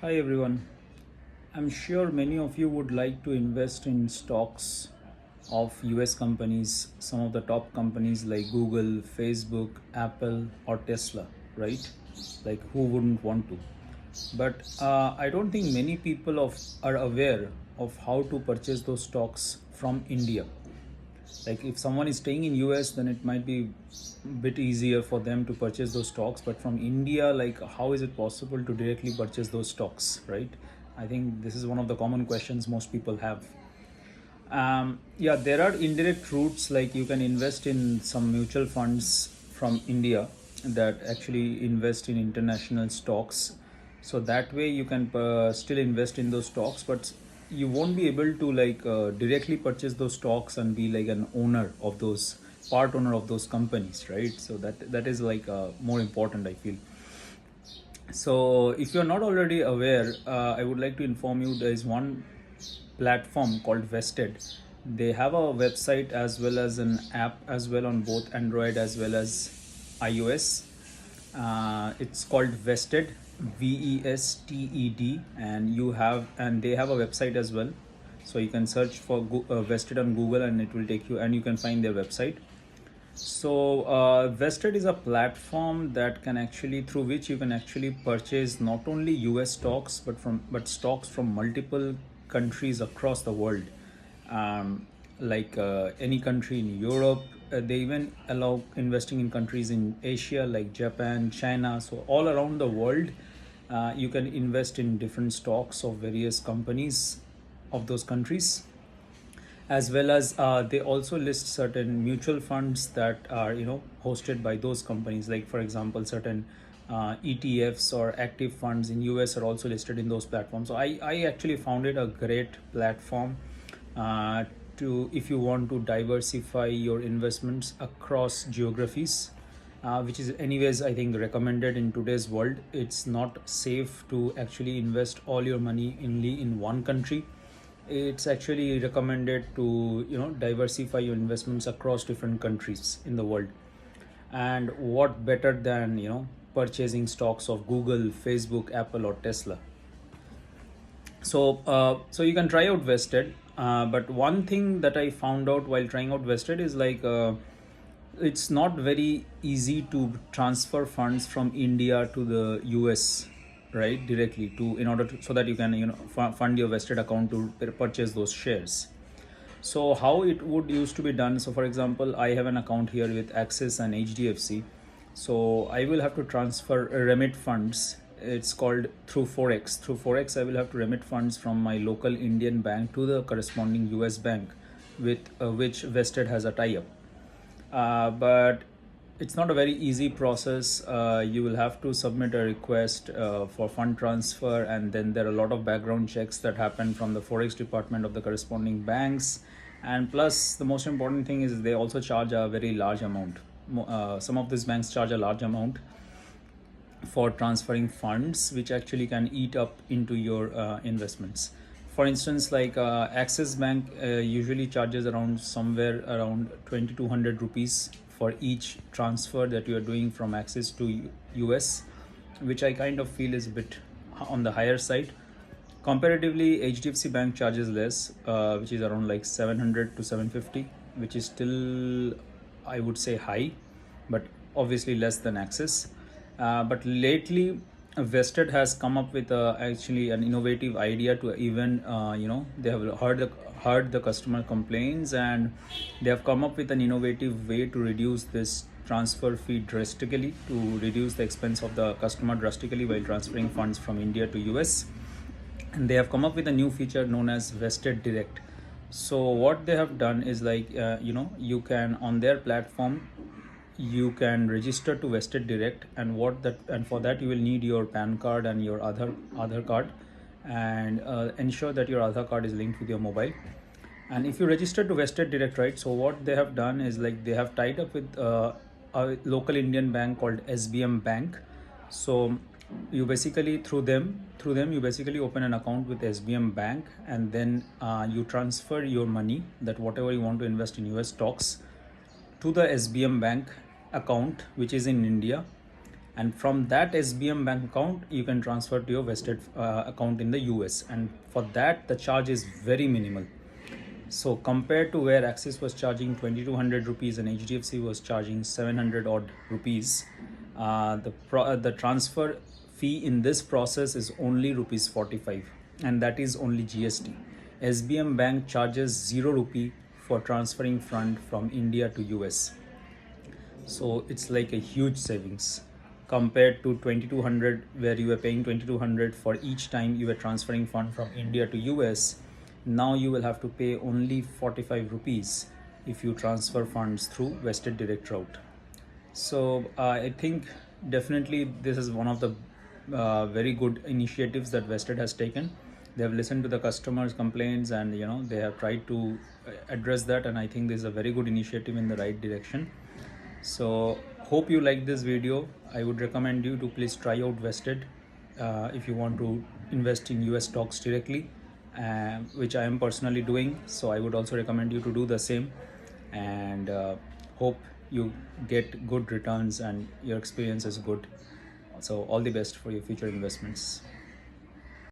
Hi everyone. I'm sure many of you would like to invest in stocks of US companies, some of the top companies like Google, Facebook, Apple, or Tesla, right? Like, who wouldn't want to? But I don't think many people are aware of how to purchase those stocks from India. Like, if someone is staying in US, then it might be a bit easier for them to purchase those stocks, but from India, like, how is it possible to directly purchase those stocks, right? I think this is one of the common questions most people have. Yeah, there are indirect routes, like you can invest in some mutual funds from India that actually invest in international stocks. So that way you can still invest in those stocks, but you won't be able to directly purchase those stocks and be like an owner of those, part owner of those companies, right? So that is like more important, I feel. So, if you're not already aware, I would like to inform you there is one platform called Vested. They have a website as well as an app as well on both Android as well as iOS. It's called Vested, Vested, and they have a website as well. So you can search for Vested on Google, and it will take you, and you can find their website. So, Vested is a platform that can actually, through which you can actually purchase not only US stocks but stocks from multiple countries across the world. Any country in Europe, they even allow investing in countries in Asia like Japan, China. So all around the world, you can invest in different stocks of various companies of those countries, as well as they also list certain mutual funds that are hosted by those companies, like for example certain ETFs or active funds in US are also listed in those platforms. So I actually found it a great platform uh, to, if you want to diversify your investments across geographies, which is anyways I think recommended in today's world. It's not safe to actually invest all your money only in one country. It's actually recommended to diversify your investments across different countries in the world. And what better than purchasing stocks of Google, Facebook, Apple, or Tesla? So you can try out Vested, but one thing that I found out while trying out Vested is it's not very easy to transfer funds from India to the US, right, directly to, in order to, so that you can fund your Vested account to purchase those shares. So how it would used to be done, so for example, I have an account here with Axis and HDFC. So I will have to transfer remit funds. It's called through Forex. Through Forex, I will have to remit funds from my local Indian bank to the corresponding US bank with which Vested has a tie-up. But it's not a very easy process. You will have to submit a request for fund transfer, and then there are a lot of background checks that happen from the Forex department of the corresponding banks. And plus, the most important thing is they also charge a very large amount. Some of these banks charge a large amount for transferring funds, which actually can eat up into your investments. For instance, Axis Bank usually charges around somewhere around 2200 rupees for each transfer that you are doing from Axis to US, which I kind of feel is a bit on the higher side. Comparatively, HDFC Bank charges less, which is around like 700 to 750, which is still, I would say, high, but obviously less than Axis. But lately, Vested has come up with actually an innovative idea to even, they have heard the customer complaints, and they have come up with an innovative way to reduce this transfer fee drastically, to reduce the expense of the customer drastically while transferring funds from India to US. And they have come up with a new feature known as Vested Direct. So what they have done is you can, on their platform, you can register to Vested Direct, and for that you will need your PAN card and your Aadhaar card, and ensure that your Aadhaar card is linked with your mobile. And if you register to Vested Direct, right, so what they have done is they have tied up with a local Indian bank called SBM Bank. So you basically, through them you basically open an account with SBM Bank, and then you transfer your money, that whatever you want to invest in US stocks, to the SBM Bank account which is in India. and from that SBM bank account you can transfer to your vested account in the US, and for that the charge is very minimal. So compared to where Axis was charging 2200 rupees and HDFC was charging 700 odd rupees, the transfer fee in this process is only rupees 45, and that is only GST. SBM Bank charges 0 rupee for transferring fund from India to US. So it's like a huge savings compared to 2200, where you were paying 2200 for each time you were transferring fund from India to US. Now you will have to pay only 45 rupees if you transfer funds through vested direct route. So I think definitely this is one of the very good initiatives that Vested has taken. They have listened to the customers' complaints, and they have tried to address that. And I think this is a very good initiative in the right direction. So hope you like this video. I would recommend you to please try out Vested if you want to invest in US stocks directly, which I am personally doing. So I would also recommend you to do the same, and hope you get good returns and your experience is good. So all the best for your future investments.